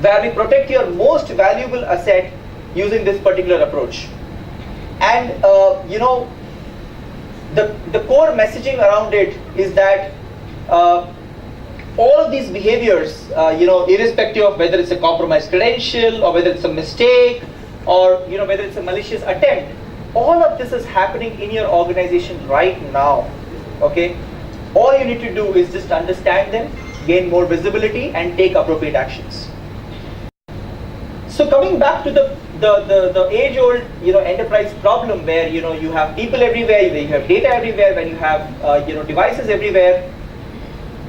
where we protect your most valuable asset using this particular approach. And the core messaging around it is that all of these behaviors, irrespective of whether it's a compromised credential or whether it's a mistake or whether it's a malicious attempt, all of this is happening in your organization right now. Okay, all you need to do is just understand them, gain more visibility, and take appropriate actions. So coming back to the age-old enterprise problem where you have people everywhere, where you have data everywhere, where you have devices everywhere.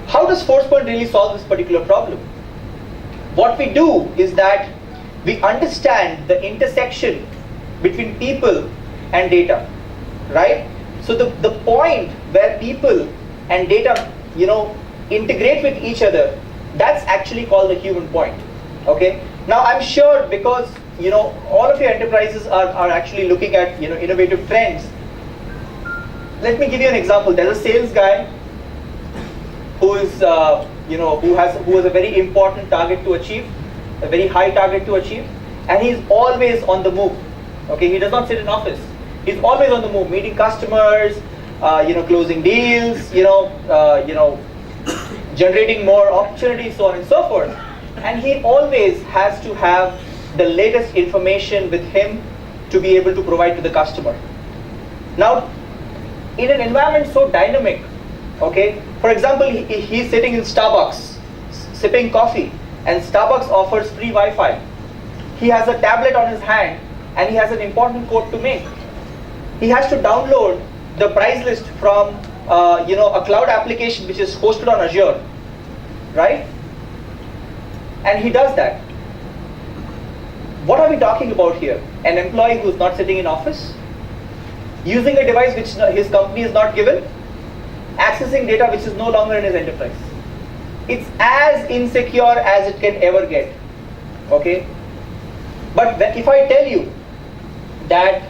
How does Forcepoint really solve this particular problem? What we do is that we understand the intersection between people and data, right? So the point where people and data integrate with each other, that's actually called the human point. Okay. Now I'm sure because all of your enterprises are actually looking at innovative trends. Let me give you an example. There's a sales guy who is who has a very important target to achieve, a very high target to achieve, and he's always on the move. Okay, he does not sit in office. He's always on the move, meeting customers, closing deals, generating more opportunities, so on and so forth. And he always has to have the latest information with him to be able to provide to the customer. Now, in an environment so dynamic, okay, for example, he's sitting in Starbucks, sipping coffee, and Starbucks offers free Wi-Fi. He has a tablet on his hand, and he has an important quote to make. He has to download the price list from a cloud application which is hosted on Azure, right? And he does that. What are we talking about here? An employee who's not sitting in office, using a device which his company is not given, accessing data which is no longer in his enterprise. It's as insecure as it can ever get. Okay? But if I tell you that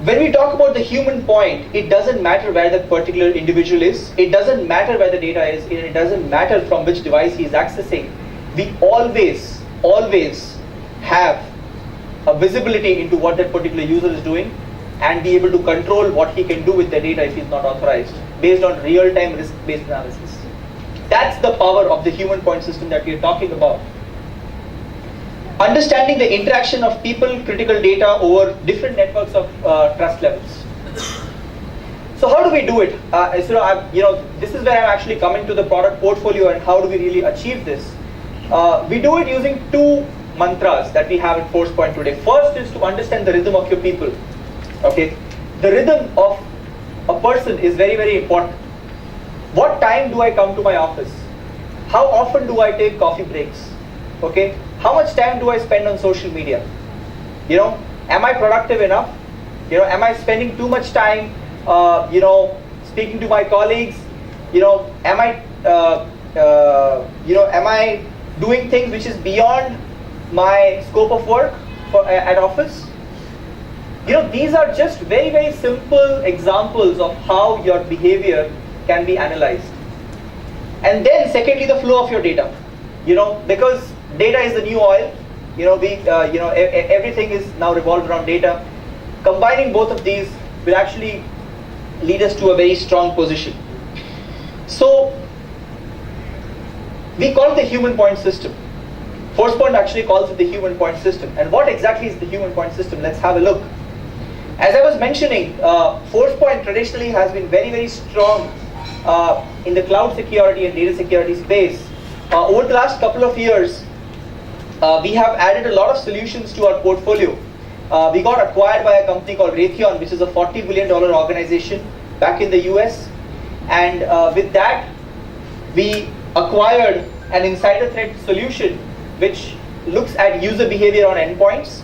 when we talk about the human point, it doesn't matter where that particular individual is, it doesn't matter where the data is, it doesn't matter from which device he is accessing. We always have a visibility into what that particular user is doing and be able to control what he can do with the data if he's not authorized, based on real-time risk-based analysis. That's the power of the human point system that we're talking about. Understanding the interaction of people, critical data over different networks of trust levels. So how do we do it? This is where I'm actually coming to the product portfolio and how do we really achieve this. We do it using two mantras that we have in Forcepoint today. First is to understand the rhythm of your people. Okay, the rhythm of a person is very, very important. What time do I come to my office? How often do I take coffee breaks? Okay, how much time do I spend on social media? Am I productive enough? Am I spending too much time, speaking to my colleagues? Am I doing things which is beyond my scope of work at office? These are just very, very simple examples of how your behavior can be analyzed. And then secondly, the flow of your data. Because data is the new oil. Everything is now revolved around data. Combining both of these will actually lead us to a very strong position. So we call it the human point system. Forcepoint actually calls it the human point system. And what exactly is the human point system? Let's have a look. As I was mentioning, Forcepoint traditionally has been very, very strong in the cloud security and data security space. Over the last couple of years, we have added a lot of solutions to our portfolio. We got acquired by a company called Raytheon, which is a $40 billion organization back in the US. And with that, we acquired an insider threat solution which looks at user behavior on endpoints.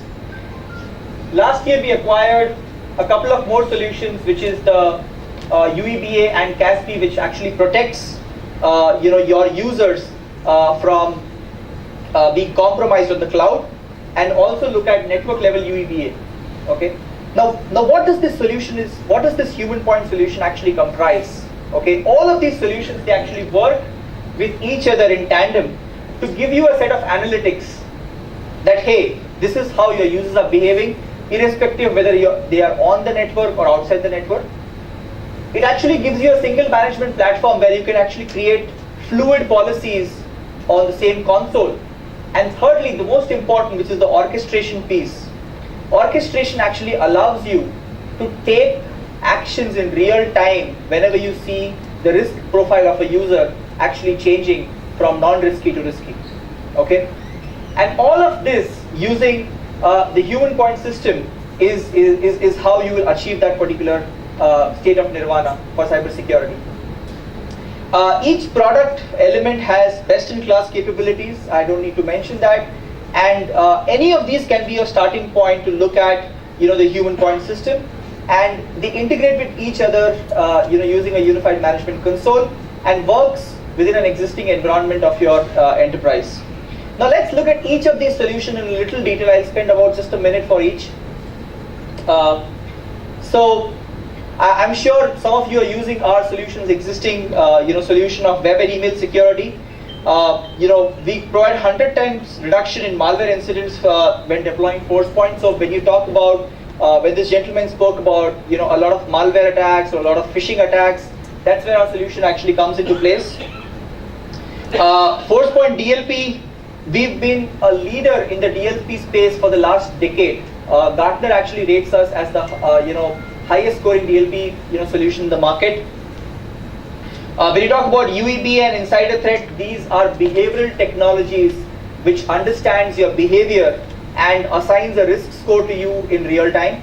Last year, we acquired a couple of more solutions, which is the UEBA and CASB, which actually protects your users from being compromised on the cloud, and also look at network level UEBA. Okay. Now what does this solution is? What does this human point solution actually comprise? Okay. All of these solutions, they actually work with each other in tandem to give you a set of analytics that, hey, this is how your users are behaving, irrespective of whether they are on the network or outside the network. It actually gives you a single management platform where you can actually create fluid policies on the same console. And thirdly, the most important, which is the orchestration piece. Orchestration actually allows you to take actions in real time whenever you see the risk profile of a user actually changing from non-risky to risky. Okay? And all of this using the human point system is how you will achieve that particular state of nirvana for cybersecurity. Each product element has best-in-class capabilities. I don't need to mention that. And any of these can be your starting point to look at, the human point system, and they integrate with each other, using a unified management console, and works within an existing environment of your enterprise. Now let's look at each of these solutions in a little detail. I'll spend about just a minute for each. So I'm sure some of you are using our solutions, existing solution of web and email security. We provide 100 times reduction in malware incidents when deploying Forcepoint. So when you talk about, when this gentleman spoke about, a lot of malware attacks or a lot of phishing attacks, that's where our solution actually comes into place. Forcepoint DLP, we've been a leader in the DLP space for the last decade. Gartner actually rates us as the highest scoring DLP solution in the market. When you talk about UEB and insider threat, these are behavioral technologies which understands your behavior and assigns a risk score to you in real time.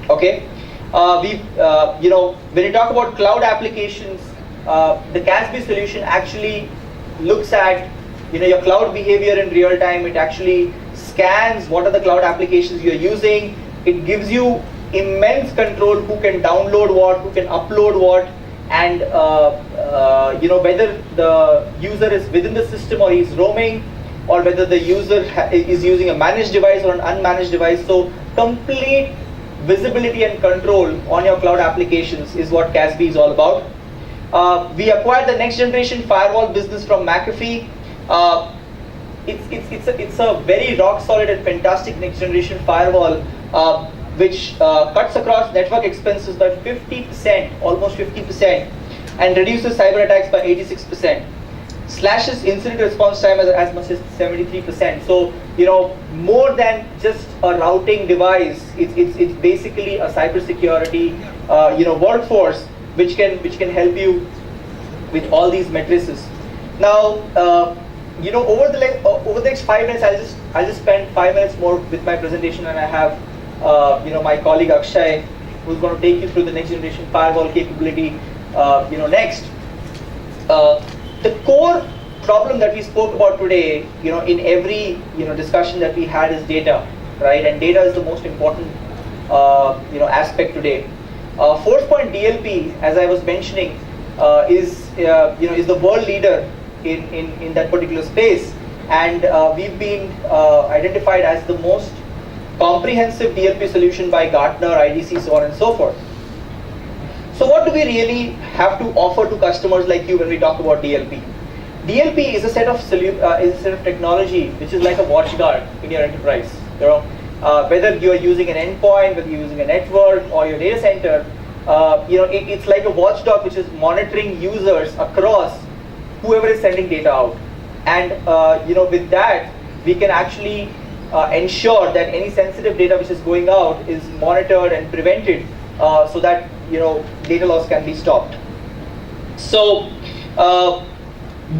Okay, when you talk about cloud applications, the CASB solution actually looks at your cloud behavior in real time. It actually scans what are the cloud applications you're using. It gives you immense control who can download what, who can upload what, and whether the user is within the system or he's roaming, or whether the user is using a managed device or an unmanaged device. So complete visibility and control on your cloud applications is what CASB is all about. We acquired the next generation firewall business from McAfee. It's a very rock solid and fantastic next generation firewall, which cuts across network expenses by 50%, almost 50%, and reduces cyber attacks by 86%. Slashes incident response time as much as 73%. So more than just a routing device, it's basically a cybersecurity workforce which can help you with all these matrices. Now over the next 5 minutes, I'll just spend 5 minutes more with my presentation, and I have my colleague Akshay, who's going to take you through the next generation firewall capability next. The core problem that we spoke about today, in every discussion that we had, is data, right? And data is the most important aspect today. Forcepoint DLP, as I was mentioning, is the world leader in that particular space, and we've been identified as the most comprehensive DLP solution by Gartner, IDC, so on and so forth. So what do we really have to offer to customers like you when we talk about DLP? DLP is a set of technology which is like a watchguard in your enterprise. Whether you are using an endpoint, whether you're using a network or your data center, it's like a watchdog which is monitoring users across whoever is sending data out. And with that, we can actually ensure that any sensitive data which is going out is monitored and prevented, so that data loss can be stopped. So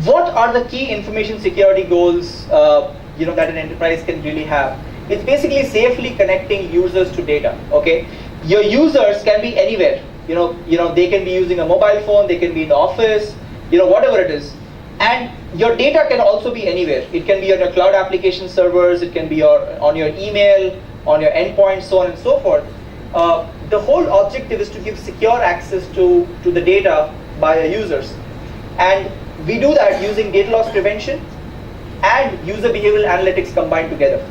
what are the key information security goals that an enterprise can really have? It's basically safely connecting users to data. Okay, your users can be anywhere. They can be using a mobile phone, they can be in the office, whatever it is. And your data can also be anywhere. It can be on your cloud application servers, it can be on your email, on your endpoints, so on and so forth. The whole objective is to give secure access to the data by your users. And we do that using data loss prevention and user behavioral analytics combined together.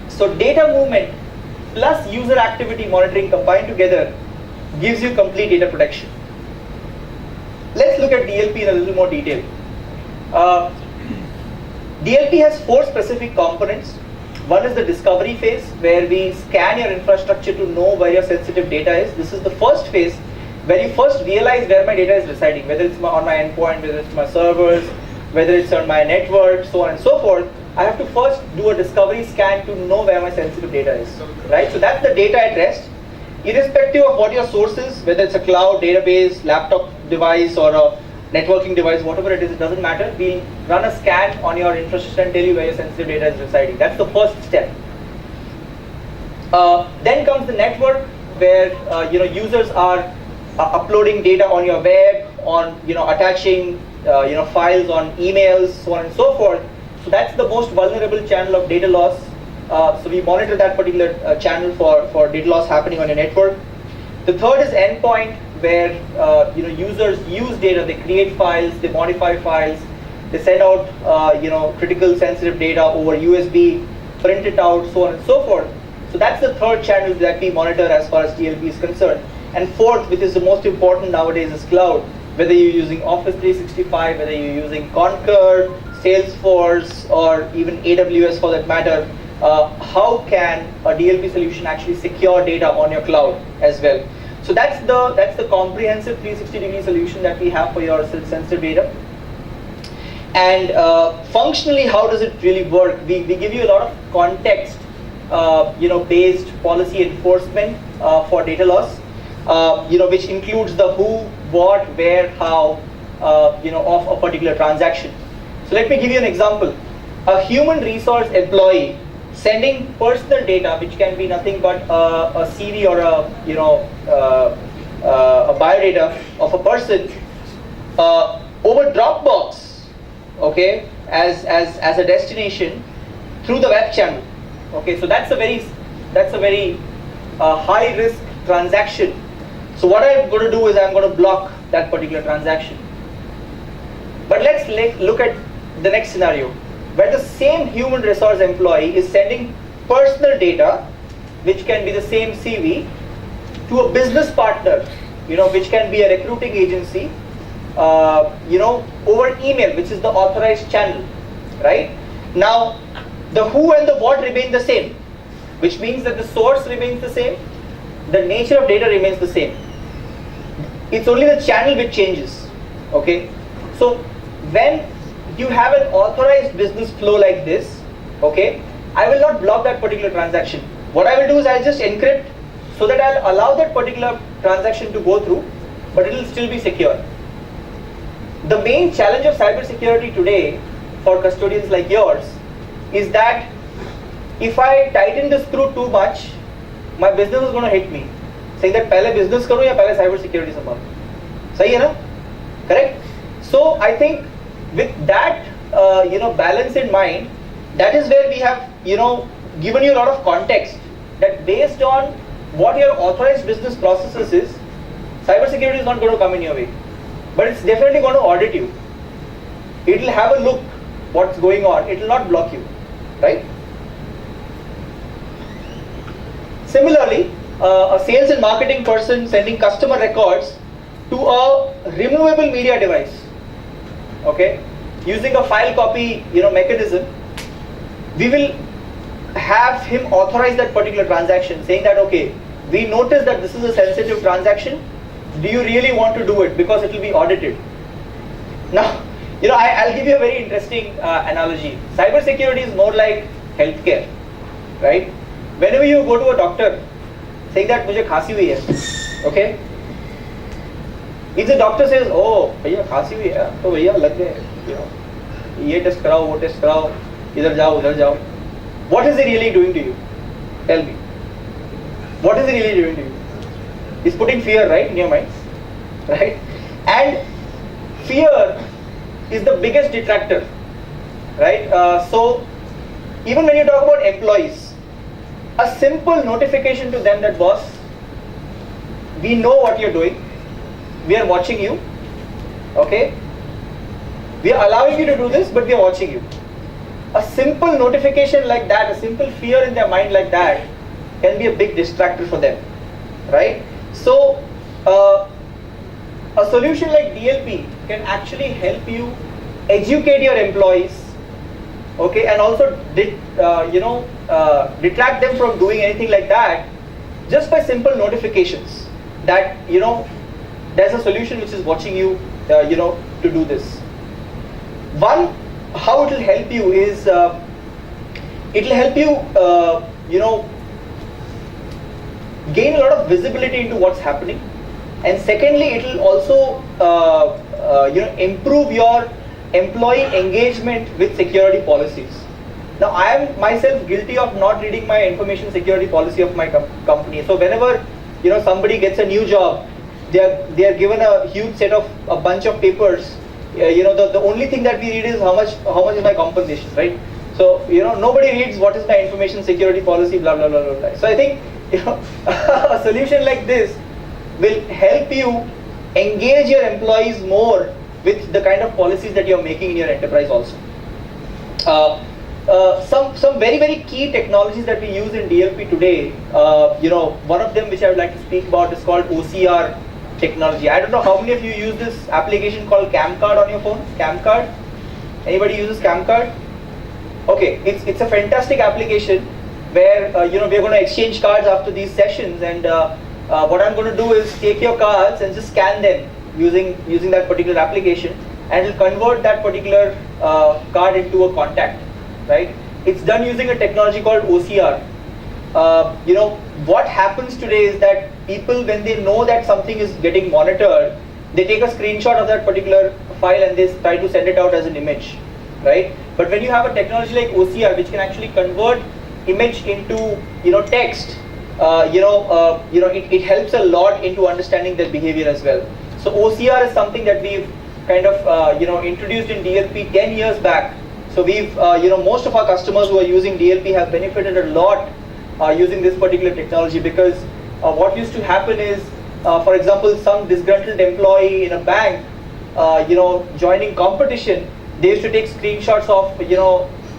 So data movement plus user activity monitoring combined together gives you complete data protection. Let's look at DLP in a little more detail. DLP has 4 specific components. One is the discovery phase, where we scan your infrastructure to know where your sensitive data is. This is the first phase where you first realize where my data is residing, whether it's on my endpoint, whether it's my servers, whether it's on my network, so on and so forth. I have to first do a discovery scan to know where my sensitive data is, right? So that's the data at rest. Irrespective of what your source is, whether it's a cloud, database, laptop device, or a networking device, whatever it is, it doesn't matter. We'll run a scan on your infrastructure and tell you where your sensitive data is residing. That's the first step. Then comes the network, where users are uploading data on your web, on attaching files on emails, so on and so forth. So that's the most vulnerable channel of data loss. So we monitor that particular channel for data loss happening on your network. The third is endpoint, where users use data. They create files, they modify files, they send out critical sensitive data over USB, print it out, so on and so forth. So that's the third channel that we monitor as far as DLP is concerned. And fourth, which is the most important nowadays, is cloud. Whether you're using Office 365, whether you're using Concur, Salesforce, or even AWS for that matter, how can a DLP solution actually secure data on your cloud as well? So that's the comprehensive 360-degree solution that we have for your sensitive data. And functionally, how does it really work? We give you a lot of context, based policy enforcement for data loss, which includes the who, what, where, how, of a particular transaction. So let me give you an example. A human resource employee sending personal data, which can be nothing but a CV or a biodata of a person, over Dropbox, okay, as a destination through the web channel. Okay, so that's a very high risk transaction. So what I'm going to do is I'm going to block that particular transaction. But let's look at the next scenario, where the same human resource employee is sending personal data, which can be the same CV, to a business partner, which can be a recruiting agency, over email, which is the authorized channel, right? Now, the who and the what remain the same, which means that the source remains the same, the nature of data remains the same. It's only the channel which changes, okay? So when you have an authorized business flow like this, okay, I will not block that particular transaction. What I will do is I'll just encrypt so that I'll allow that particular transaction to go through, but it will still be secure. The main challenge of cybersecurity today for custodians like yours is that if I tighten the screw too much, my business is going to hit me, saying that पहले business करूँ या पहले cyber security संभालूँ, सही है ना? Correct? So I think with that balance in mind, that is where we have given you a lot of context that based on what your authorized business processes is, cybersecurity is not going to come in your way, but it's definitely going to audit you. It will have a look what's going on. It will not block you, right? Similarly, a sales and marketing person sending customer records to a removable media device, okay, using a file copy mechanism, we will have him authorize that particular transaction, saying that, okay, we notice that this is a sensitive transaction. Do you really want to do it? Because it will be audited. Now, I'll give you a very interesting analogy. Cybersecurity is more like healthcare, right? Whenever you go to a doctor saying that मुझे खांसी हुई है, okay? If the doctor says, oh, भैया खांसी हुई है, तो भैया लग गए, ये टेस्ट कराओ, वो टेस्ट कराओ, इधर जाओ, उधर जाओ. What is he really doing to you? Tell me. What is he really doing to you? He's putting fear, right, in your minds, right? And fear is the biggest detractor, right? So even when you talk about employees, a simple notification to them that, boss, we know what you're doing, we are watching you, okay? We are allowing you to do this, but we are watching you. A simple notification like that, a simple fear in their mind like that can be a big distractor for them, right? So a solution like DLP can actually help you educate your employees okay, and also detract them from doing anything like that just by simple notifications that there's a solution which is watching you to do this. One, how it will help you is it will help you gain a lot of visibility into what's happening, and secondly, it will also improve your employee engagement with security policies. Now, I am myself guilty of not reading my information security policy of my company. So whenever somebody gets a new job, they are given a huge set of a bunch of papers. The only thing that we read is how much is my compensation, right? So nobody reads what is my information security policy, blah blah blah blah blah. So I think a solution like this will help you engage your employees more with the kind of policies that you're making in your enterprise also. Some very, very key technologies that we use in DLP today, one of them which I would like to speak about is called OCR technology. I don't know how many of you use this application called CamCard on your phone? CamCard? Anybody uses CamCard? Okay, it's a fantastic application where we're going to exchange cards after these sessions, and what I'm going to do is take your cards and just scan them using that particular application, and it'll convert that particular card into a contact, right? It's done using a technology called OCR. What happens today is that people, when they know that something is getting monitored, they take a screenshot of that particular file and they try to send it out as an image, right? But when you have a technology like OCR, which can actually convert image into text, it helps a lot into understanding their behavior as well. So OCR is something that we've kind of introduced in DLP 10 years back. So we've most of our customers who are using DLP have benefited a lot using this particular technology, because what used to happen is, for example, some disgruntled employee in a bank joining competition, they used to take screenshots of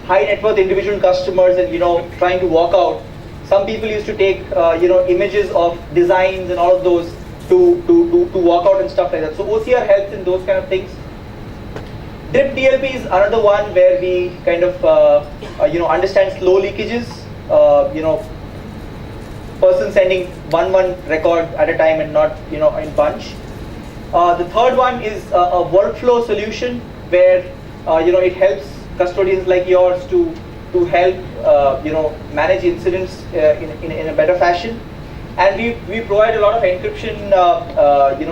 high net worth individual customers and trying to walk out. Some people used to take images of designs and all of those to walk out and stuff like that. So OCR helps in those kind of things. Drip DLP is another one where we kind of understand slow leakages. Person sending one record at a time and not in bunch. The third one is a workflow solution where it helps custodians like yours to help manage incidents in a better fashion. And we provide a lot of encryption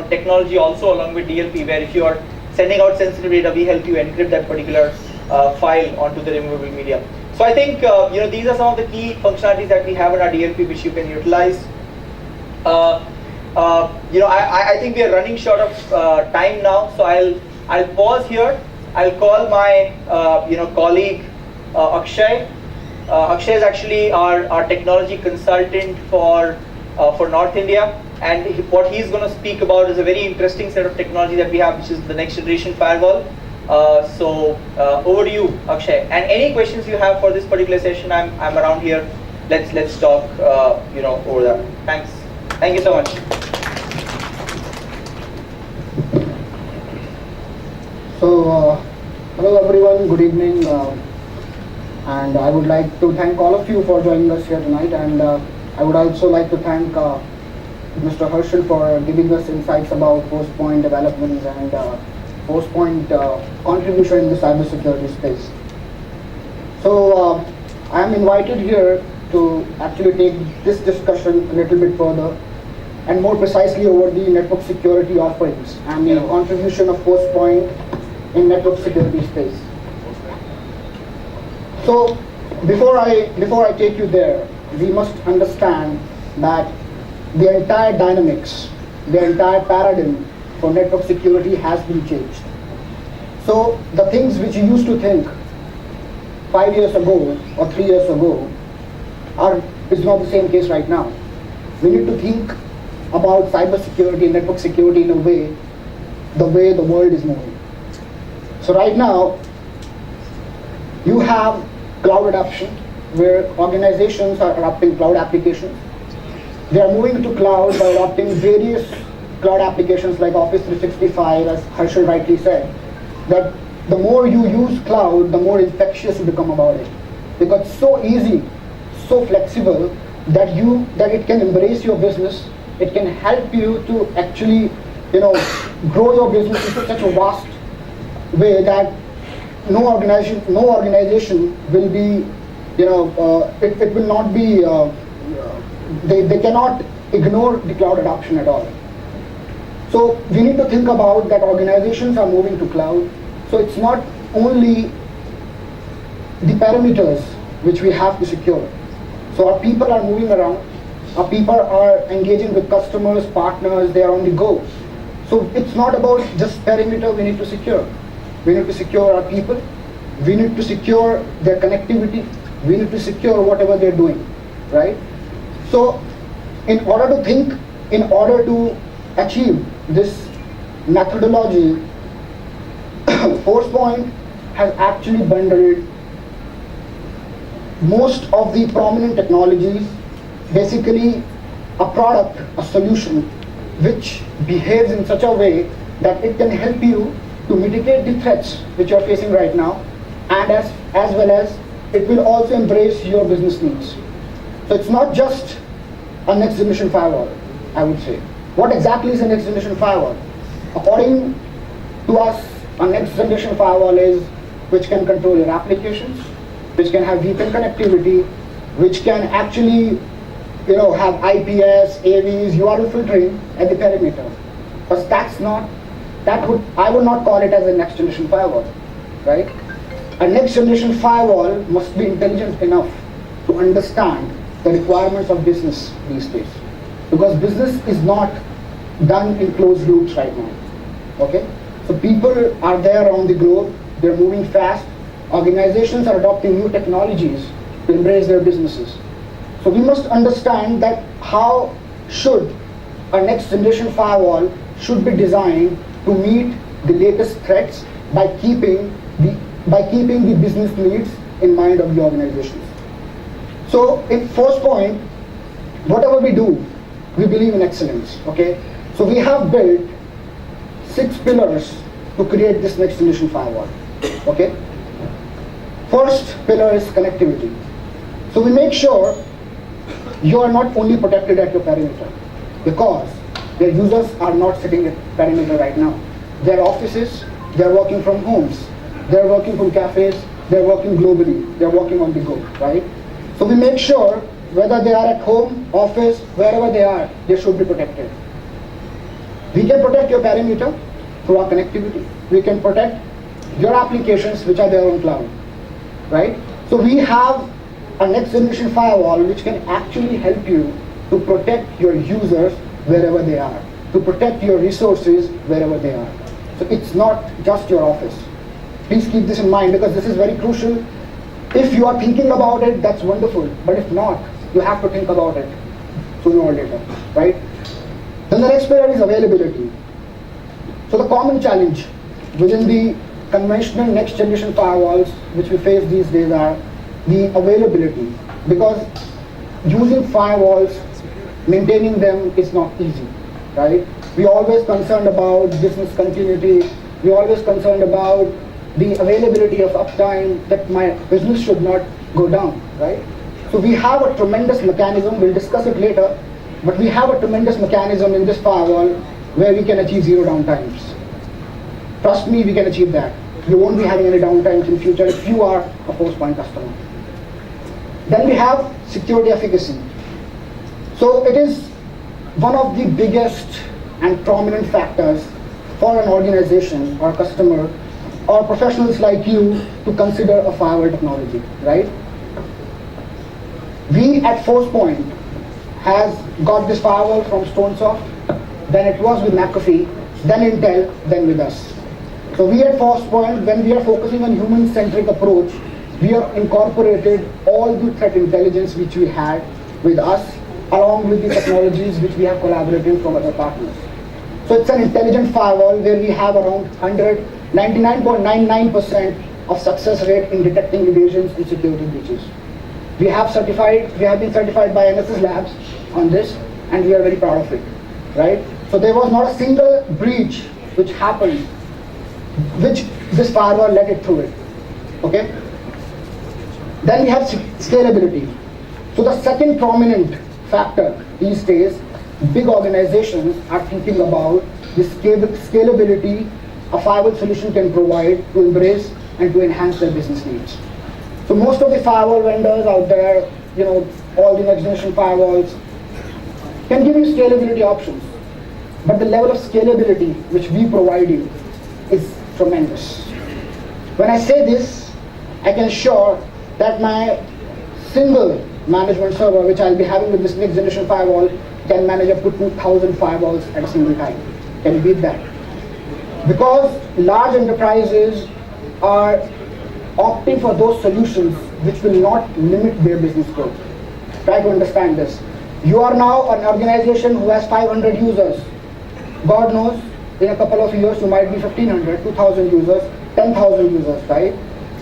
technology also along with DLP, where if you are sending out sensitive data, we help you encrypt that particular file onto the removable medium. So I think these are some of the key functionalities that we have in our DLP which you can utilize. I think we are running short of time now, so I'll pause here. I'll call my colleague Akshay. Akshay is actually our technology consultant for North India, and what he's going to speak about is a very interesting set of technology that we have, which is the next generation firewall. So over to you, Akshay. And any questions you have for this particular session, I'm around here. Let's talk over that. Thanks. Thank you so much. So hello everyone, good evening, and I would like to thank all of you for joining us here tonight, and I would also like to thank Mr. Herschel for giving us insights about Forcepoint developments and Forcepoint contribution in the cybersecurity space. So I am invited here to actually take this discussion a little bit further, and more precisely over the network security offerings and the contribution of Forcepoint in network security space. So before I take you there, we must understand that the entire dynamics, the entire paradigm for network security has been changed. So the things which you used to think 5 years ago or 3 years ago is not the same case right now. We need to think about cybersecurity and network security in a way, the way the world is moving. So right now, you have cloud adoption, where organizations are adopting cloud applications. They are moving to cloud by adopting various cloud applications like Office 365, as Herschel rightly said, that the more you use cloud, the more infectious you become about it. Because it's so easy, so flexible that it can embrace your business. It can help you to actually, grow your business into such a vast way that no organization will be, it will not be. They cannot ignore the cloud adoption at all. So we need to think about that organizations are moving to cloud. So it's not only the parameters which we have to secure. So our people are moving around, our people are engaging with customers, partners, they are on the go. So it's not about just perimeter we need to secure. We need to secure our people, we need to secure their connectivity, we need to secure whatever they're doing, right? So in order to achieve this methodology, Forcepoint has actually bundled most of the prominent technologies, basically a product, a solution, which behaves in such a way that it can help you to mitigate the threats which you are facing right now, and as well as it will also embrace your business needs. So it's not just a next generation firewall, I would say. What exactly is a next generation firewall? According to us, a next generation firewall is which can control your applications, which can have VPN connectivity, which can actually have IPS, AVs, URL filtering at the perimeter. But I would not call it as a next generation firewall, right? A next generation firewall must be intelligent enough to understand the requirements of business these days. Because business is not done in closed loops right now, okay? So people are there around the globe, they're moving fast, organizations are adopting new technologies to embrace their businesses. So we must understand that how should a next generation firewall should be designed to meet the latest threats by keeping the business needs in mind of the organizations. So in Forcepoint, whatever we do, we believe in excellence, okay? So we have built 6 pillars to create this next generation firewall, okay? First pillar is connectivity. So we make sure you are not only protected at your perimeter, because their users are not sitting at perimeter right now. Their offices, they're working from homes, they're working from cafes, they're working globally, they're working on the go, right? So we make sure whether they are at home, office, wherever they should be protected. We can protect your perimeter through our connectivity. We can protect your applications which are there on cloud, right? So we have a next generation firewall which can actually help you to protect your users wherever they are, to protect your resources wherever they are. So it's not just your office. Please keep this in mind, because this is very crucial. If you are thinking about it, that's wonderful. But if not, you have to think about it sooner or later, right? Then the next pillar is availability. So the common challenge within the conventional next generation firewalls which we face these days are the availability, because using firewalls, maintaining them is not easy, right? We are always concerned about business continuity. We are always concerned about the availability of uptime, that my business should not go down, right? So we have a tremendous mechanism, we'll discuss it later, but we have a tremendous mechanism in this firewall where we can achieve 0 downtimes. Trust me, we can achieve that. You won't be having any downtimes in future if you are a Forcepoint customer. Then we have security efficacy. So it is one of the biggest and prominent factors for an organization or customer or professionals like you to consider a firewall technology, right? We at Forcepoint has got this firewall from StoneSoft, then it was with McAfee, then Intel, then with us. So we at Forcepoint, when we are focusing on human-centric approach, we have incorporated all the threat intelligence which we had with us, along with the technologies which we have collaborated from other partners. So it's an intelligent firewall where we have around 99.99% of success rate in detecting evasions and security breaches. We have been certified by NSS Labs on this, and we are very proud of it, right? So there was not a single breach which happened, which this firewall let it through it. Okay. Then we have scalability. So the second prominent factor these days, big organizations are thinking about the scalability a firewall solution can provide to embrace and to enhance their business needs. So most of the firewall vendors out there, all the next generation firewalls can give you scalability options, but the level of scalability which we provide you is tremendous. When I say this, I can assure that my single management server, which I'll be having with this next generation firewall, can manage up to 2,000 firewalls at a single time. Can you beat that? Because large enterprises are opting for those solutions which will not limit their business growth. Try to understand this. You are now an organization who has 500 users. God knows, in a couple of years you might be 1,500, 2,000 users, 10,000 users, right?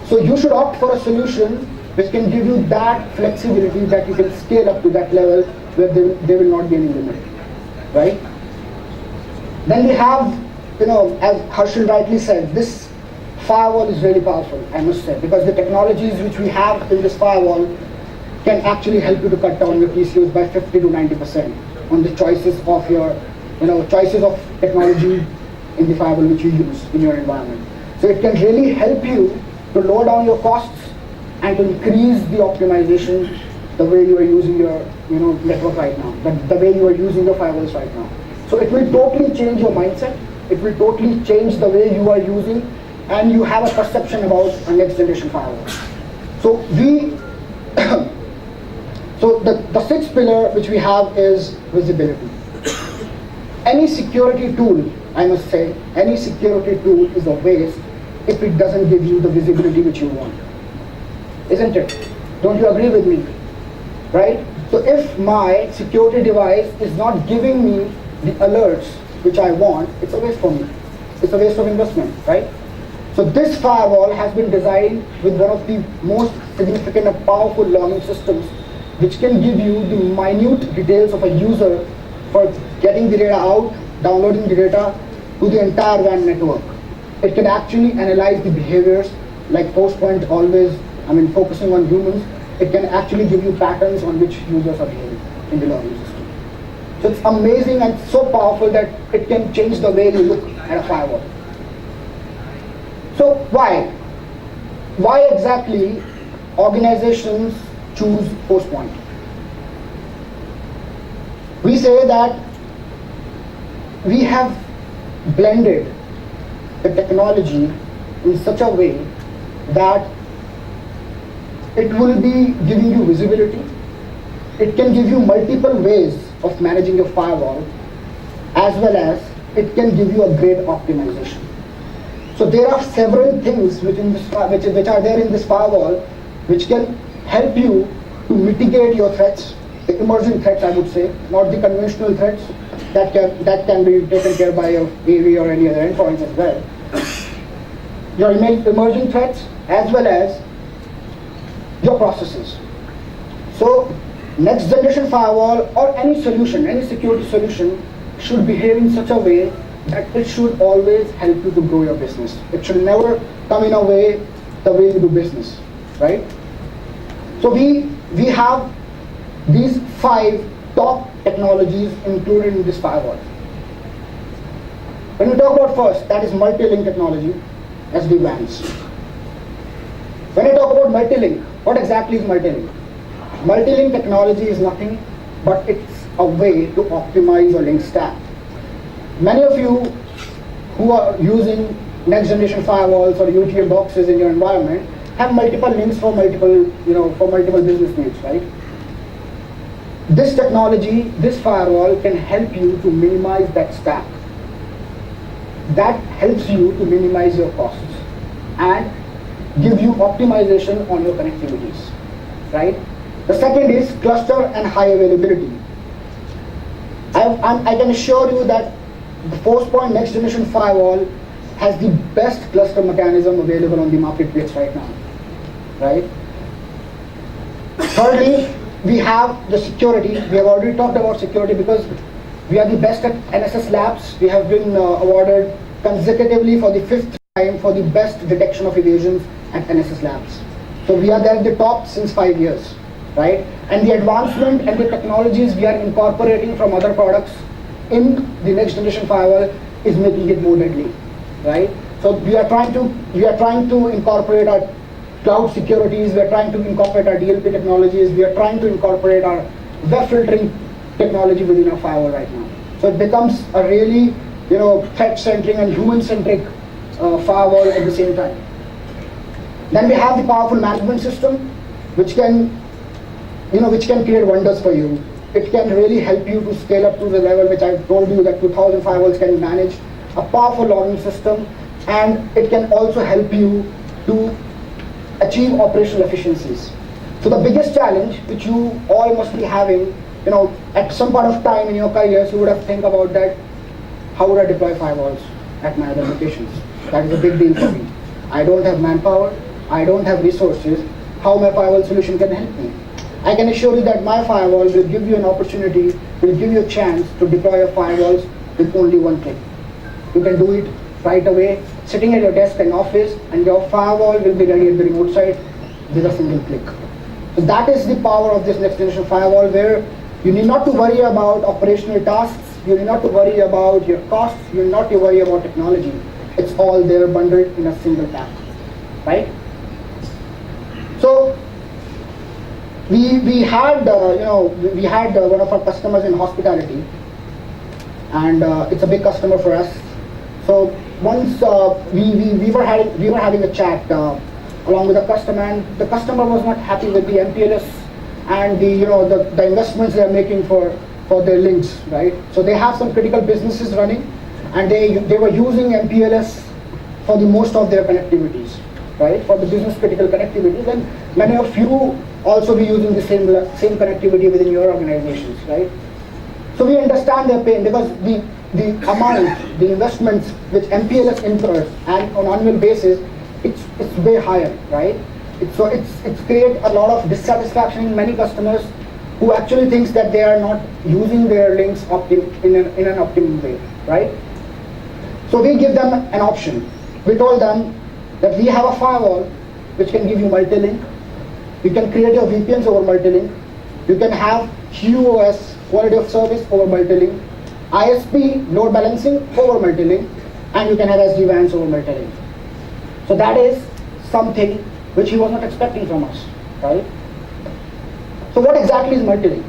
So you should opt for a solution which can give you that flexibility that you can scale up to that level where there will not be any limit, right? Then we have, as Harshal rightly said, this firewall is really powerful, I must say, because the technologies which we have in this firewall can actually help you to cut down your TCOs by 50 to 90% on the choices of your, choices of technology in the firewall which you use in your environment. So it can really help you to lower down your costs and to increase the optimization the way you are using your network right now, the way you are using your firewalls right now. So it will totally change your mindset. It will totally change the way you are using, and you have a perception about a next generation firewall. So so the sixth pillar which we have is visibility. Any security tool, I must say, any security tool is a waste if it doesn't give you the visibility which you want. Isn't it? Don't you agree with me? Right? So if my security device is not giving me the alerts which I want, it's a waste for me. It's a waste of investment, right? So this firewall has been designed with one of the most significant and powerful logging systems which can give you the minute details of a user for getting the data out, downloading the data to the entire WAN network. It can actually analyze the behaviors like Forcepoint always, focusing on humans. It can actually give you patterns on which users are behaving in the logging system. So it's amazing and so powerful that it can change the way you look at a firewall. So why? Why exactly organizations choose Forcepoint? We say that we have blended the technology in such a way that it will be giving you visibility. It can give you multiple ways of managing your firewall, as well as it can give you a great optimization. So there are several things which are there in this firewall which can help you to mitigate your threats, the emerging threats I would say, not the conventional threats that can be taken care by your AV or any other endpoints as well. Your emerging threats as well as your processes. So next generation firewall or any solution, any security solution should behave in such a way that it should always help you to grow your business. It should never come in a way the way you do business, right? So we have these 5 top technologies included in this firewall. When we talk about first, that is multi-link technology, SD-WANs. When I talk about multi-link, what exactly is multi-link? Multi-link technology is nothing but it's a way to optimize your link stack. Many of you who are using next generation firewalls or UTM boxes in your environment have multiple links for multiple business needs, right? This technology, this firewall can help you to minimize that stack. That helps you to minimize your costs and give you optimization on your connectivities, right? The second is cluster and high availability. I can assure you that the Forcepoint next generation firewall has the best cluster mechanism available on the marketplace right now, right? Thirdly, we have the security. We have already talked about security because we are the best at NSS labs. We have been awarded consecutively for the 5th for the best detection of evasions at NSS Labs. So we are there at the top since 5 years, right? And the advancement and the technologies we are incorporating from other products in the next generation firewall is making it more deadly, right? So we are trying to incorporate our cloud securities, we are trying to incorporate our DLP technologies, we are trying to incorporate our web filtering technology within our firewall right now. So it becomes a really, threat-centric and human-centric firewall at the same time. Then we have the powerful management system, which can create wonders for you. It can really help you to scale up to the level which I told you that 2,000 firewalls can manage, a powerful logging system, and it can also help you to achieve operational efficiencies. So the biggest challenge which you all must be having, at some point of time in your careers, you would have think about that, how would I deploy firewalls at my other locations? That is a big deal for me. I don't have manpower, I don't have resources, how my firewall solution can help me? I can assure you that my firewall will give you an opportunity, will give you a chance to deploy your firewalls with only one click. You can do it right away, sitting at your desk in office, and your firewall will be ready at the remote site with a single click. So that is the power of this next generation firewall, where you need not to worry about operational tasks, you need not to worry about your costs, you need not to worry about technology. It's all there bundled in a single tap, right? So we had one of our customers in hospitality, and it's a big customer for us. So once we were having a chat along with the customer, and the customer was not happy with the MPLS and the investments they are making for their links, right? So they have some critical businesses running, and they were using MPLS for the most of their connectivities, right? For the business critical connectivities, and many of you also be using the same connectivity within your organizations, right? So we understand their pain, because the amount, the investments which MPLS incurs and on an annual basis, it's way higher, right? It's create a lot of dissatisfaction in many customers who actually thinks that they are not using their links in an optimum way, right? So we give them an option. We told them that we have a firewall which can give you multi-link. You can create your VPNs over multi-link. You can have QoS, quality of service, over multi-link. ISP, load balancing, over multi-link. And you can have SD-WANs over multi-link. So that is something which he was not expecting from us, right? So what exactly is multi-link?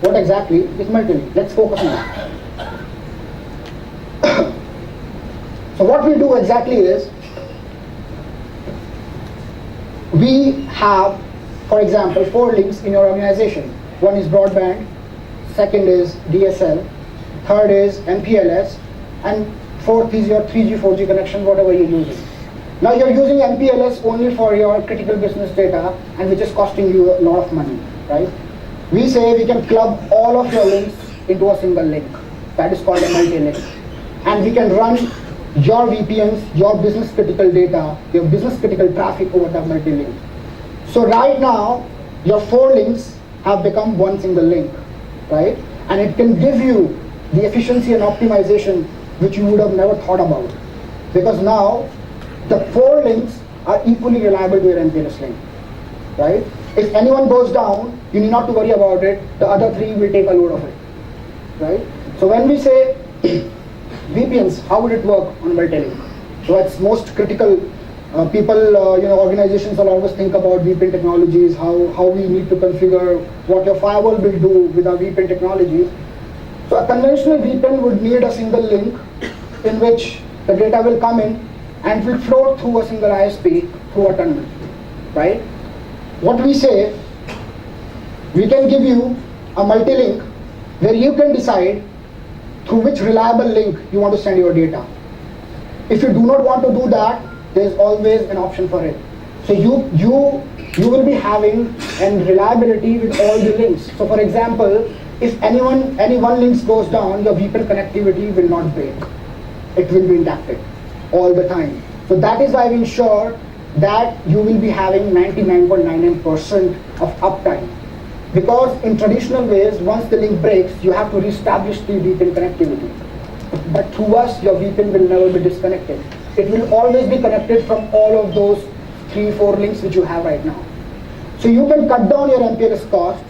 What exactly is multi-link? Let's focus on that. So what we do exactly is, we have, for example, 4 links in your organization. One is broadband, second is DSL, third is MPLS, and fourth is your 3G, 4G connection, whatever you're using. Now you're using MPLS only for your critical business data, and which is costing you a lot of money, right? We say we can club all of your links into a single link. That is called a multi-link. And we can run your VPNs, your business critical data, your business critical traffic over that multi-link. So right now, your 4 links have become one single link, right? And it can give you the efficiency and optimization which you would have never thought about. Because now, the 4 links are equally reliable to your MPLS link, right? If anyone goes down, you need not to worry about it. The other 3 will take a load of it, right? So when we say VPNs, how would it work on multi-link? So it's most critical. Organizations will always think about VPN technologies, how we need to configure, what your firewall will do with our VPN technologies. So a conventional VPN would need a single link in which the data will come in and will flow through a single ISP through a tunnel, right? What we say, we can give you a multi-link where you can decide through which reliable link you want to send your data. If you do not want to do that, there is always an option for it. So you will be having an reliability with all the links. So for example, if any one link goes down, your VPN connectivity will not break. It will be intact all the time. So that is why we ensure that you will be having 99.99% of uptime. Because in traditional ways, once the link breaks, you have to reestablish the VPN connectivity. But through us, your VPN will never be disconnected. it will always be connected from all of those 3-4 links which you have right now. So you can cut down your MPLS cost,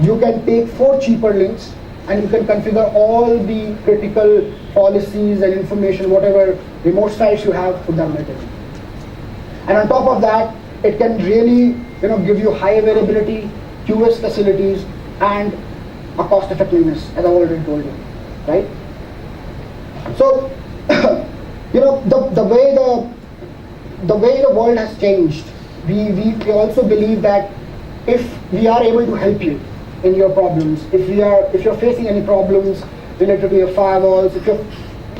you can take 4 cheaper links, and you can configure all the critical policies and information, whatever remote sites you have, put them in it. And on top of that, it can really give you high availability, QoS facilities, and a cost effectiveness, as I already told you, right? So, the way the world has changed, we also believe that if we are able to help you in your problems, if you're facing any problems related to your firewalls,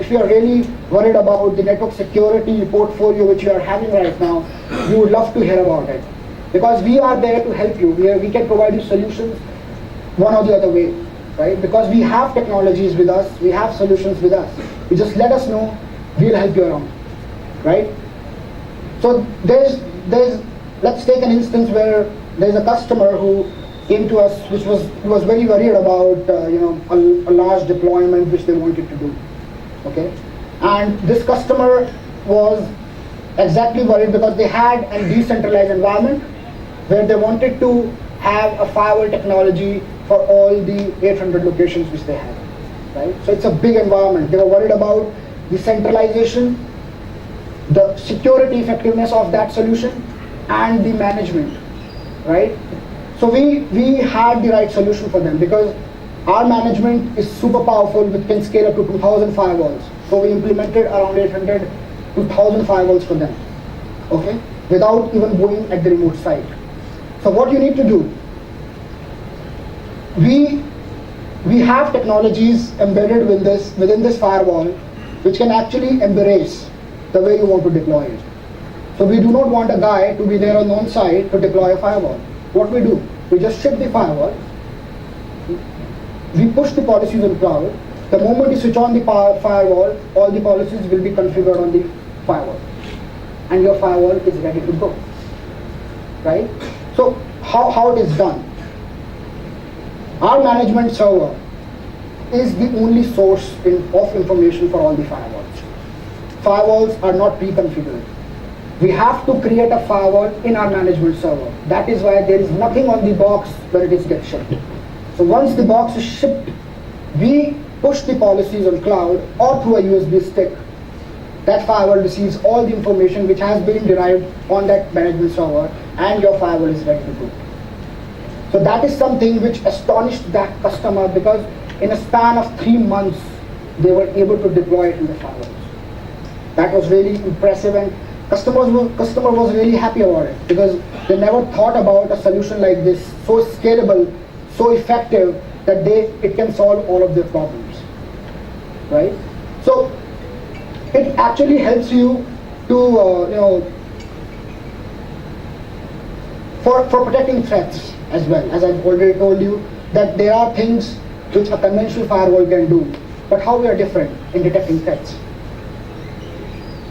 if you're really worried about the network security portfolio which you are having right now, we would love to hear about it, because we are there to help you. We can provide you solutions one or the other way, right? Because we have technologies with us, we have solutions with us. You just let us know, we'll help you around, right? So let's take an instance where there's a customer who came to us who was very worried about a large deployment which they wanted to do. Okay, and this customer was exactly worried because they had a decentralized environment where they wanted to have a firewall technology for all the 800 locations which they have, right? So it's a big environment. They were worried about the centralization, the security effectiveness of that solution, and the management, right? So we had the right solution for them, because our management is super powerful, which can scale up to 2,000 firewalls. So we implemented around 800 to 1,000 firewalls for them, okay, without even going at the remote site. So what you need to do, we have technologies embedded within this firewall which can actually embrace the way you want to deploy it. So we do not want a guy to be there on site to deploy a firewall. What we do, we just ship the firewall, we push the policies on cloud. The moment you switch on the firewall, all the policies will be configured on the firewall, and your firewall is ready to go, right? So how it is done? Our management server is the only source of information for all the firewalls. Firewalls are not pre-configured. We have to create a firewall in our management server. That is why there is nothing on the box when it gets shipped. So once the box is shipped, we push the policies on cloud or through a USB stick. That firewall receives all the information which has been derived on that management server, and your firewall is ready to go. So that is something which astonished that customer, because in a span of 3 months, they were able to deploy it in the firewalls. That was really impressive, and customer was really happy about it, because they never thought about a solution like this, so scalable, so effective, that it can solve all of their problems, right? So it actually helps you to for protecting threats as well. As I've already told you, that there are things which a conventional firewall can do, but how we are different in detecting threats.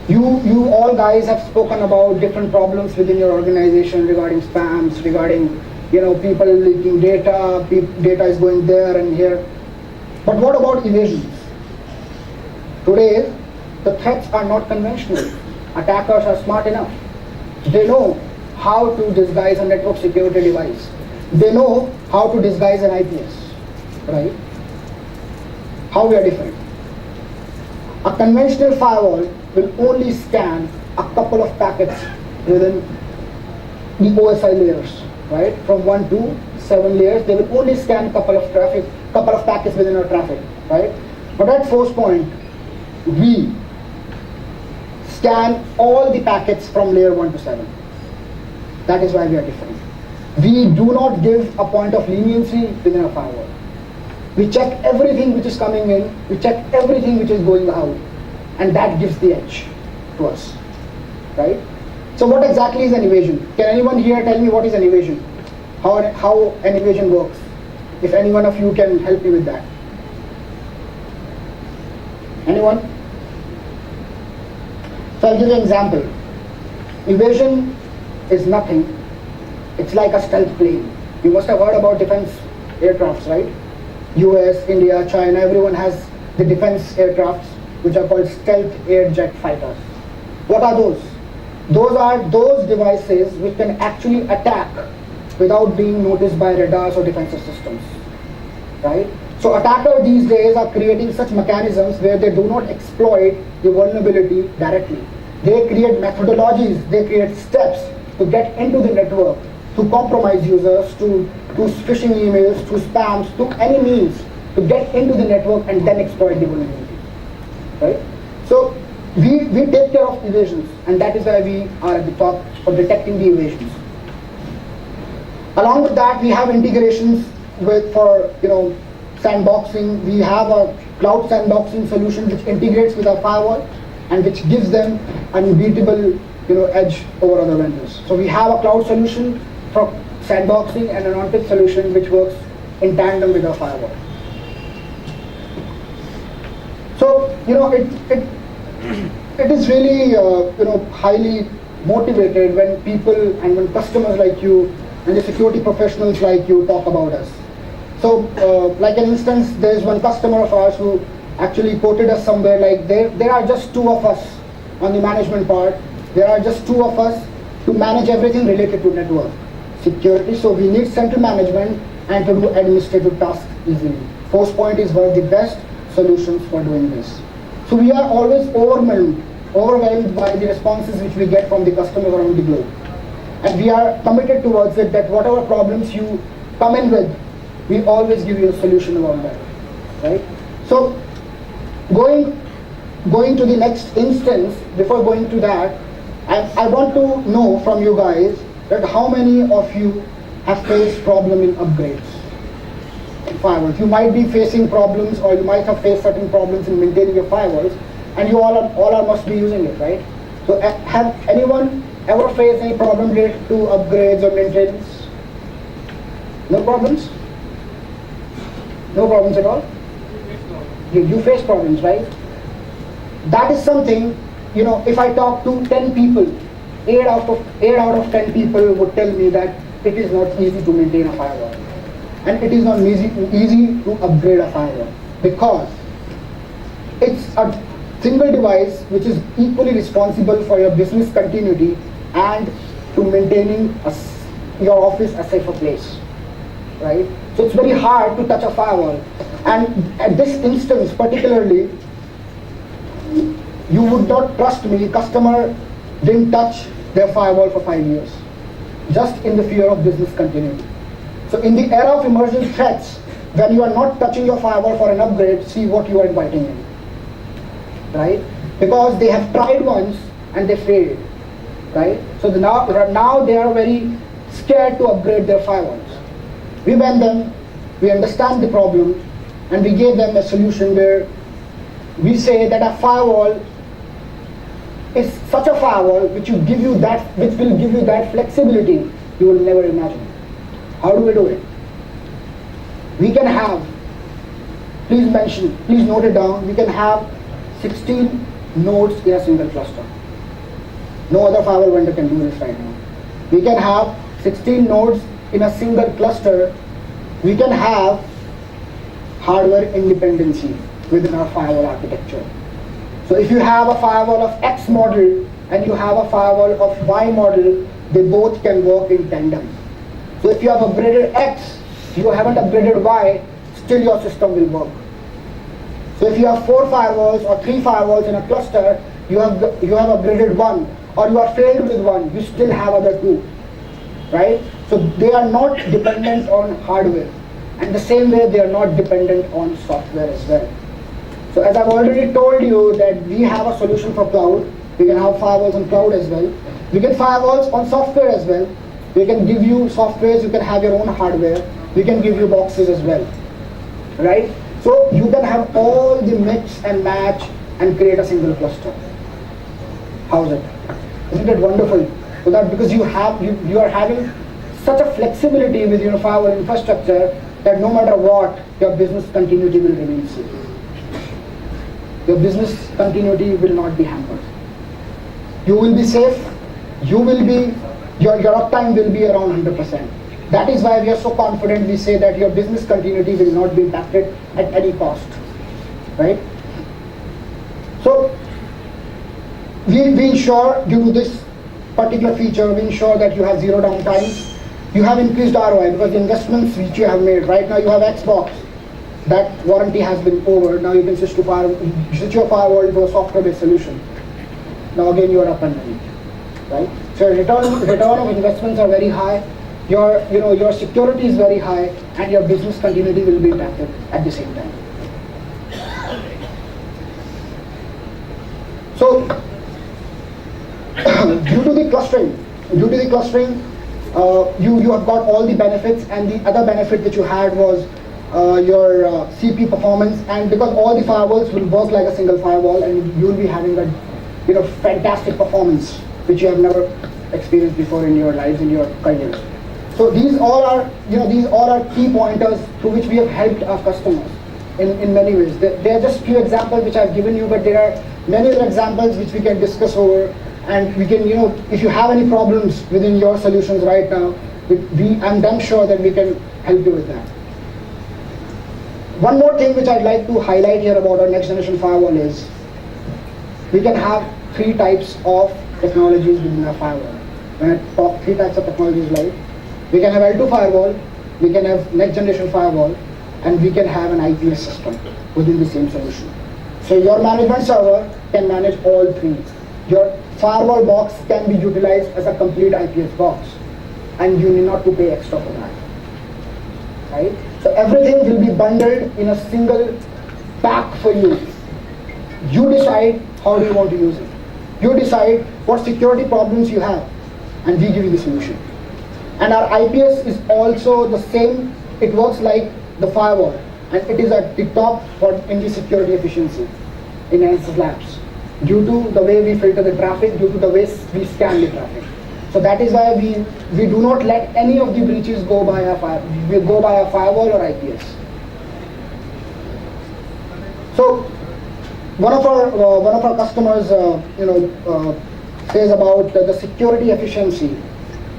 You all guys have spoken about different problems within your organization regarding spams, regarding people leaking data, data is going there and here. But what about evasions? Today, the threats are not conventional. Attackers are smart enough. They know how to disguise a network security device. They know how to disguise an IPS, right? How we are different. A conventional firewall will only scan a couple of packets within the OSI layers, right? From 1 to 7 layers, they will only scan a couple of packets within our traffic, right? But at Forcepoint, we scan all the packets from layer 1 to 7. That is why we are different. We do not give a point of leniency within a firewall. We check everything which is coming in, we check everything which is going out, and that gives the edge to us, right? So what exactly is an evasion? Can anyone here tell me what is an evasion? How an evasion works? If any one of you can help me with that. Anyone? So I'll give you an example. Evasion is nothing. It's like a stealth plane. You must have heard about defense aircrafts, right? US, India, China, everyone has the defense aircrafts which are called stealth air jet fighters. What are those? Those are those devices which can actually attack without being noticed by radars or defensive systems, right? So attackers these days are creating such mechanisms where they do not exploit the vulnerability directly. They create methodologies, they create steps to get into the network, to compromise users, to phishing emails, to spams, to any means to get into the network and then exploit the vulnerability, right? So we take care of evasions, and that is why we are at the top for detecting the evasions. Along with that, we have integrations for sandboxing. We have a cloud sandboxing solution which integrates with our firewall and which gives them unbeatable edge over other vendors. So we have a cloud solution for sandboxing and an on-chip solution which works in tandem with our firewall. So it is really highly motivated when people and when customers like you and the security professionals like you talk about us. So like an instance, there's one customer of ours who actually quoted us somewhere like there are just two of us on the management part. There are just two of us to manage everything related to network security. So we need central management and to do administrative tasks easily. Forcepoint is one of the best solutions for doing this. So we are always overwhelmed by the responses which we get from the customers around the globe. And we are committed towards it that whatever problems you come in with, we always give you a solution about that, right? So going to the next instance, before going to that, I want to know from you guys that how many of you have faced problem in upgrades in firewalls. You might be facing problems, or you might have faced certain problems in maintaining your firewalls, and you all must be using it, right? So have anyone ever faced any problem related to upgrades or maintenance? No problems? No problems at all? You face problems, right? That is something, if I talk to 10 people, 8 out of 10 people would tell me that it is not easy to maintain a firewall. And it is not easy to upgrade a firewall because it's a single device which is equally responsible for your business continuity and to maintaining your office a safer place, right? So it's very hard to touch a firewall. And at this instance particularly, you would not trust me, customer didn't touch their firewall for 5 years, just in the fear of business continuity. So in the era of emerging threats, when you are not touching your firewall for an upgrade, see what you are inviting in, right? Because they have tried once and they failed, right? So now they are very scared to upgrade their firewalls. We went them, we understand the problem, and we gave them a solution where we say that a firewall is such a firewall which will give you that flexibility you will never imagine. How do we do it? We can have, please note it down, we can have 16 nodes in a single cluster. No other firewall vendor can do this right now. We can have 16 nodes in a single cluster. We can have hardware independency within our firewall architecture. So if you have a firewall of X model and you have a firewall of Y model, they both can work in tandem. So if you have upgraded X, you haven't upgraded Y, still your system will work. So if you have 4 firewalls or 3 firewalls in a cluster, you have upgraded one, or you are failed with one, you still have other 2, right? So they are not dependent on hardware, and the same way they are not dependent on software as well. So as I've already told you that we have a solution for cloud. We can have firewalls on cloud as well. We can firewalls on software as well. We can give you softwares, you can have your own hardware. We can give you boxes as well, right? So you can have all the mix and match and create a single cluster. How's it? Isn't it wonderful? So that because you are having such a flexibility with your firewall infrastructure that no matter what, your business continuity will remain safe. Your business continuity will not be hampered. You will be safe. Your uptime will be around 100%. That is why we are so confident. We say that your business continuity will not be impacted at any cost, right? So we ensure, due to this particular feature, we ensure that you have zero downtime. You have increased ROI because the investments which you have made. Right now you have Xbox. That warranty has been over. Now you can switch your firewall to a software-based solution. Now again you are up and running, right? So return of investments are very high. Your security is very high, and your business continuity will be impacted at the same time. So due to the clustering, you have got all the benefits, and the other benefit which you had was your CPU performance, and because all the firewalls will work like a single firewall, and you will be having a fantastic performance which you have never experienced before in your lives, in your careers. So these all are key pointers through which we have helped our customers in many ways. They are just few examples which I've given you, but there are many other examples which we can discuss over, and we can, if you have any problems within your solutions right now, I'm damn sure that we can help you with that. One more thing which I'd like to highlight here about our next generation firewall is we can have 3 types of technologies within our firewall. When I talk 3 types of technologies, like we can have L2 firewall, we can have next generation firewall, and we can have an IPS system within the same solution. So your management server can manage all 3. Your firewall box can be utilized as a complete IPS box, and you need not to pay extra for that, right? So everything will be bundled in a single pack for you. You decide how do you want to use it. You decide what security problems you have, and we give you the solution. And our IPS is also the same. It works like the firewall, and it is at the top in the security efficiency in NSS Labs, due to the way we filter the traffic, due to the way we scan the traffic. So that is why we do not let any of the breaches go by a firewall or IPS. So one of our customers, says about the security efficiency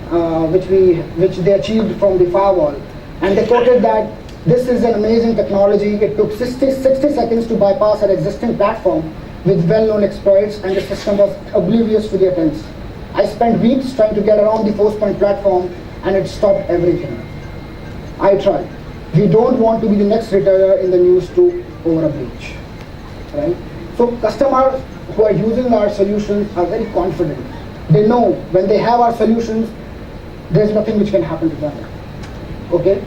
which they achieved from the firewall, and they quoted that this is an amazing technology. It took 60 seconds to bypass an existing platform with well-known exploits, and the system was oblivious to the attempts. I spent weeks trying to get around the Forcepoint platform, and it stopped everything. I tried. We don't want to be the next retailer in the news over a breach, right? So customers who are using our solutions are very confident. They know when they have our solutions, there's nothing which can happen to them. Okay.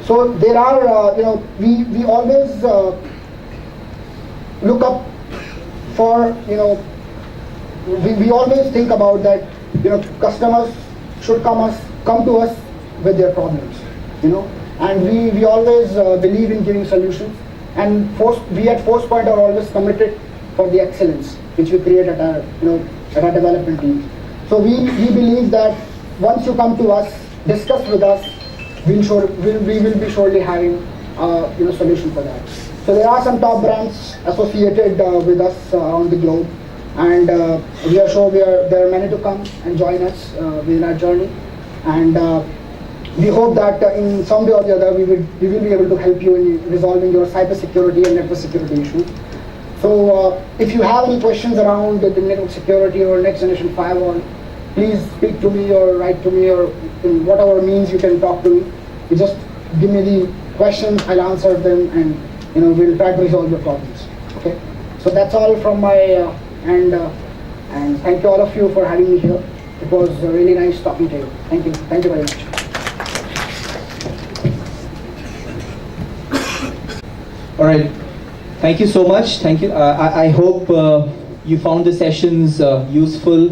So there are, we always look up for, we always think about that, customers should come to us with their problems, and we always believe in giving solutions, and we at Forcepoint are always committed for the excellence which we create at our development team. So we believe that once you come to us, discuss with us, we will be surely having a solution for that. So there are some top brands associated with us around the globe, and we are sure there are many to come and join us within our journey, and we hope that in some way or the other we will be able to help you in resolving your cybersecurity and network security issues. So if you have any questions around the network security or next generation firewall, please speak to me or write to me, or in whatever means you can talk to me. You just give me the questions, I'll answer them, and we'll try to resolve your problems. Okay. So that's all from my end, and thank you all of you for having me here. It was really nice talking to you. Thank you. Thank you very much. All right. Thank you so much. Thank you. I hope you found the sessions useful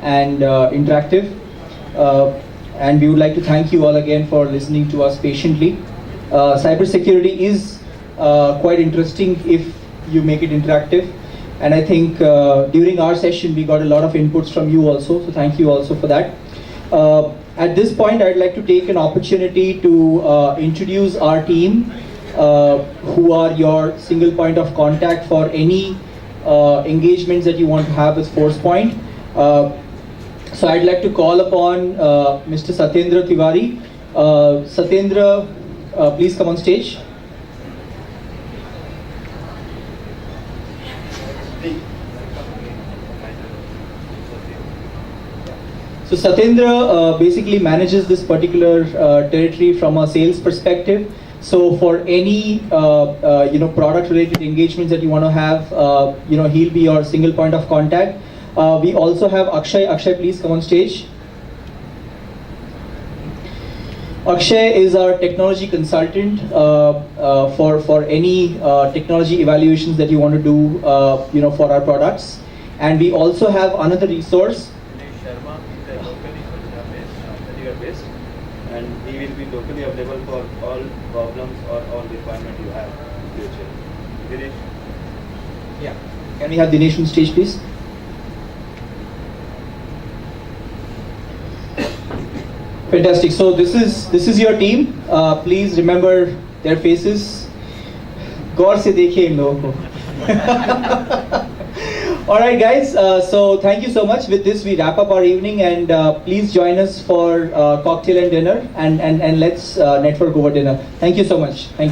and interactive. And we would like to thank you all again for listening to us patiently. Cybersecurity is quite interesting if you make it interactive. And I think during our session, we got a lot of inputs from you also. So thank you also for that. At this point, I'd like to take an opportunity to introduce our team, who are your single point of contact for any engagements that you want to have with Forcepoint. So I'd like to call upon Mr. Satyendra Tiwari. Satyendra, please come on stage. So Satyendra basically manages this particular territory from a sales perspective. So for any product related engagements that you want to have, he'll be your single point of contact. We also have Akshay. Akshay, please come on stage. Akshay is our technology consultant for any technology evaluations that you want to do, for our products. And we also have another resource. Sharma is a locally based, and he will be locally available for all problems or all requirement you have in future. Dinesh? Yeah. Can we have Dinesh on stage, please? Fantastic. So this is your team. Please remember their faces. गौर से देखिए इन लोगों को. All right, guys. So thank you so much. With this, we wrap up our evening, and please join us for cocktail and dinner, and let's network over dinner. Thank you so much. Thank you.